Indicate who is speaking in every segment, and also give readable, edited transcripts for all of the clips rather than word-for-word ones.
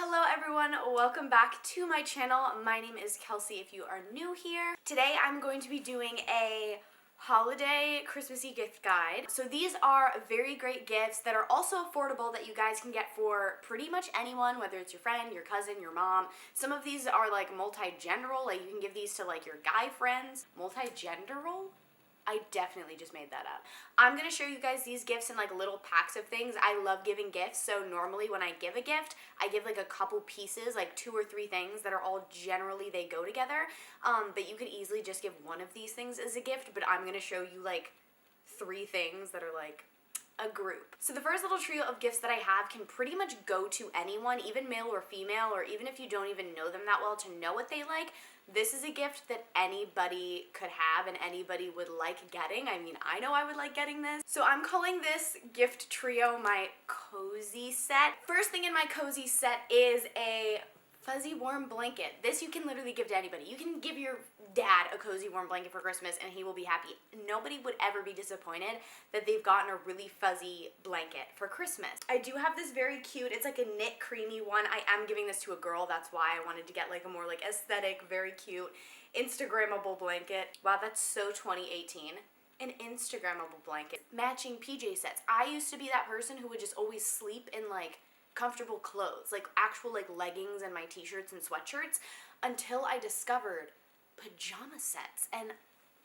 Speaker 1: Hello everyone, welcome back to my channel. My name is Kelsey if you are new here. Today I'm going to be doing a holiday Christmassy gift guide. So these are very great gifts that are also affordable that you guys can get for pretty much anyone, whether it's your friend, your cousin, your mom. Some of these are like multi-genderal, like you can give these to like your guy friends. Multi-genderal? I definitely just made that up. I'm going to show you guys these gifts in like little packs of things. I love giving gifts, so normally when I give a gift, I give like a couple pieces, like 2 or 3 things that are all generally they go together. But you could easily just give one of these things as a gift, but I'm going to show you like 3 things that are like a group. So the first little trio of gifts that I have can pretty much go to anyone, even male or female, or even if you don't even know them that well, to know what they like. This is a gift that anybody could have and anybody would like getting. I mean, I know I would like getting this. So I'm calling this gift trio my cozy set. First thing in my cozy set is a fuzzy warm blanket. This you can literally give to anybody. You can give your dad a cozy warm blanket for Christmas and he will be happy. Nobody would ever be disappointed that they've gotten a really fuzzy blanket for Christmas. I do have this very cute, it's like a knit creamy one. I am giving this to a girl. That's why I wanted to get like a more like aesthetic, very cute, Instagrammable blanket. Wow, that's so 2018. An Instagrammable blanket. Matching PJ sets. I used to be that person who would just always sleep in like comfortable clothes, like actual like leggings and my t-shirts and sweatshirts, until I discovered pajama sets, and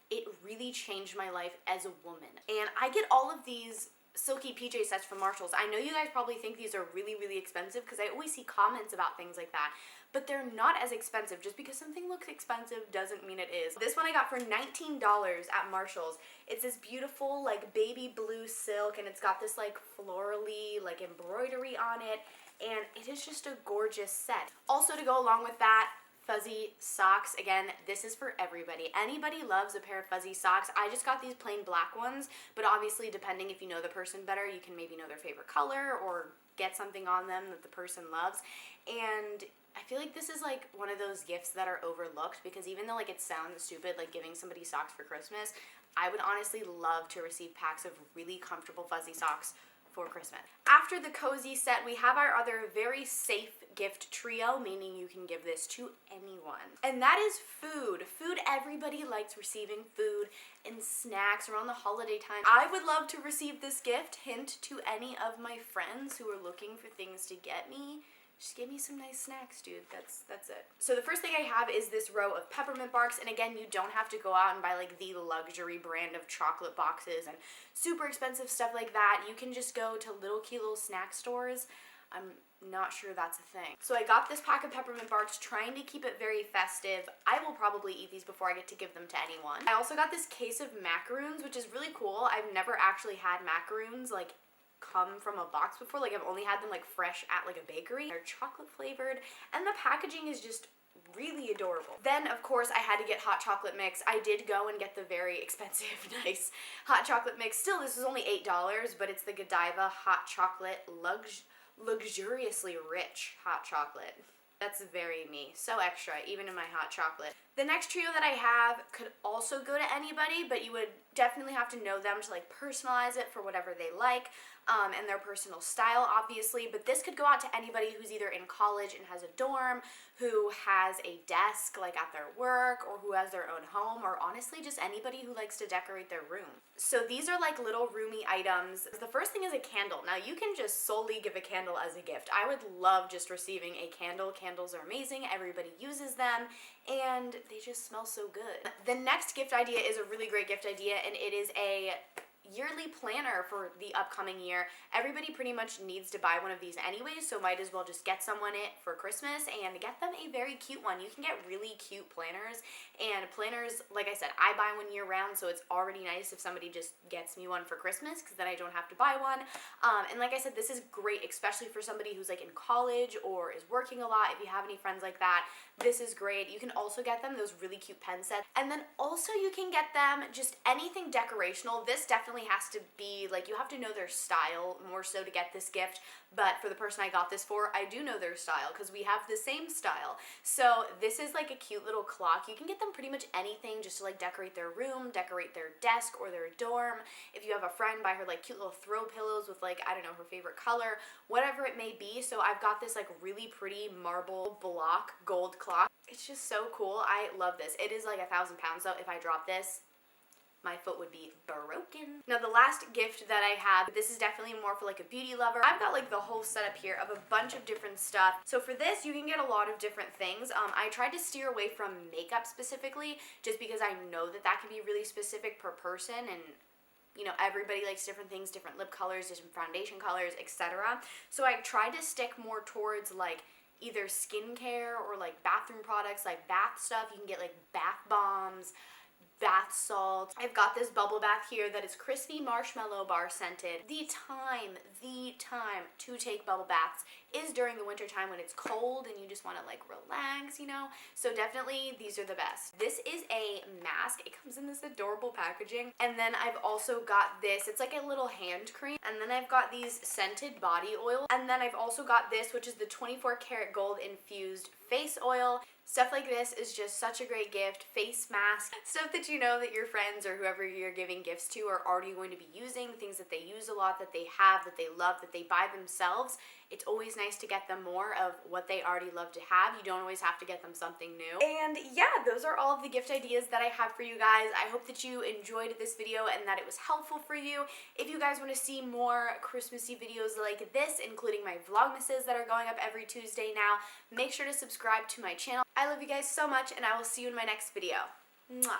Speaker 1: it really changed my life as a woman. And I get all of these silky PJ sets from Marshalls. I know you guys probably think these are really, really expensive because I always see comments about things like that, but they're not as expensive. Just because something looks expensive doesn't mean it is. This one I got for $19 at Marshalls. It's this beautiful like baby blue silk, and it's got this like florally like embroidery on it, and it is just a gorgeous set. Also, to go along with that, fuzzy socks. Again, this is for everybody. Anybody loves a pair of fuzzy socks. I just got these plain black ones, but obviously depending if you know the person better, you can maybe know their favorite color or get something on them that the person loves. And I feel like this is like one of those gifts that are overlooked, because even though like it sounds stupid, like giving somebody socks for Christmas, I would honestly love to receive packs of really comfortable fuzzy socks for Christmas. After the cozy set, we have our other very safe gift trio, meaning you can give this to anyone. And that is food. Food, everybody likes receiving food and snacks around the holiday time. I would love to receive this gift. Hint to any of my friends who are looking for things to get me. Just give me some nice snacks, dude. That's it. So the first thing I have is this row of peppermint barks, and again, you don't have to go out and buy like the luxury brand of chocolate boxes and super expensive stuff like that. You can just go to little cute little snack stores. I'm not sure that's a thing. So I got this pack of peppermint barks, trying to keep it very festive. I will probably eat these before I get to give them to anyone. I also got this case of macaroons, which is really cool. I've never actually had macaroons like come from a box before. Like I've only had them like fresh at like a bakery. They're chocolate flavored and the packaging is just really adorable. Then of course I had to get hot chocolate mix. I did go and get the very expensive nice hot chocolate mix. Still, this is only $8, but it's the Godiva hot chocolate luxuriously rich hot chocolate. That's very me. So extra, even in my hot chocolate. The next trio that I have could also go to anybody, but you would definitely have to know them to like personalize it for whatever they like, and their personal style, obviously. But this could go out to anybody who's either in college and has a dorm, who has a desk like at their work, or who has their own home, or honestly just anybody who likes to decorate their room. So these are like little roomy items. The first thing is a candle. Now you can just solely give a candle as a gift. I would love just receiving a candle. Candles are amazing. Everybody uses them and they just smell so good. The next gift idea is a really great gift idea, and it is a yearly planner for the upcoming year. Everybody pretty much needs to buy one of these anyways, so might as well just get someone it for Christmas and get them a very cute one. You can get really cute planners, and planners, like I said, I buy one year round, so it's already nice if somebody just gets me one for Christmas, because then I don't have to buy one. And like I said, this is great, especially for somebody who's like in college or is working a lot. If you have any friends like that, this is great. You can also get them those really cute pen sets, and then also you can get them just anything decorational. This definitely definitely has to be, like, you have to know their style more so to get this gift, but for the person I got this for, I do know their style because we have the same style. So this is like a cute little clock. You can get them pretty much anything just to like decorate their room, decorate their desk or their dorm. If you have a friend, buy her like cute little throw pillows with like, I don't know, her favorite color, whatever it may be. So I've got this like really pretty marble block gold clock. It's just so cool. I love this. It is like 1,000 pounds though. If I drop this, my foot would be broken. Now the last gift that I have, this is definitely more for like a beauty lover. I've got like the whole setup here of a bunch of different stuff. So for this, you can get a lot of different things. I tried to steer away from makeup specifically, just because I know that that can be really specific per person, and you know, everybody likes different things, different lip colors, different foundation colors, etc. So I tried to stick more towards like either skincare or like bathroom products, like bath stuff. You can get like bath bombs, bath salts. I've got this bubble bath here that is crispy marshmallow bar scented. The time to take bubble baths is during the winter time when it's cold and you just want to like relax, you know? So definitely these are the best. This is a mask. It comes in this adorable packaging. And then I've also got this. It's like a little hand cream. And then I've got these scented body oil. And then I've also got this, which is the 24 karat gold infused face oil. Stuff like this is just such a great gift. Face mask, stuff that you know that your friends or whoever you're giving gifts to are already going to be using, things that they use a lot, that they have, that they love, that they buy themselves. It's always nice to get them more of what they already love to have. You don't always have to get them something new. And yeah, those are all of the gift ideas that I have for you guys. I hope that you enjoyed this video and that it was helpful for you. If you guys want to see more Christmassy videos like this, including my vlogmases that are going up every Tuesday now, make sure to subscribe to my channel. I love you guys so much, and I will see you in my next video. Mwah.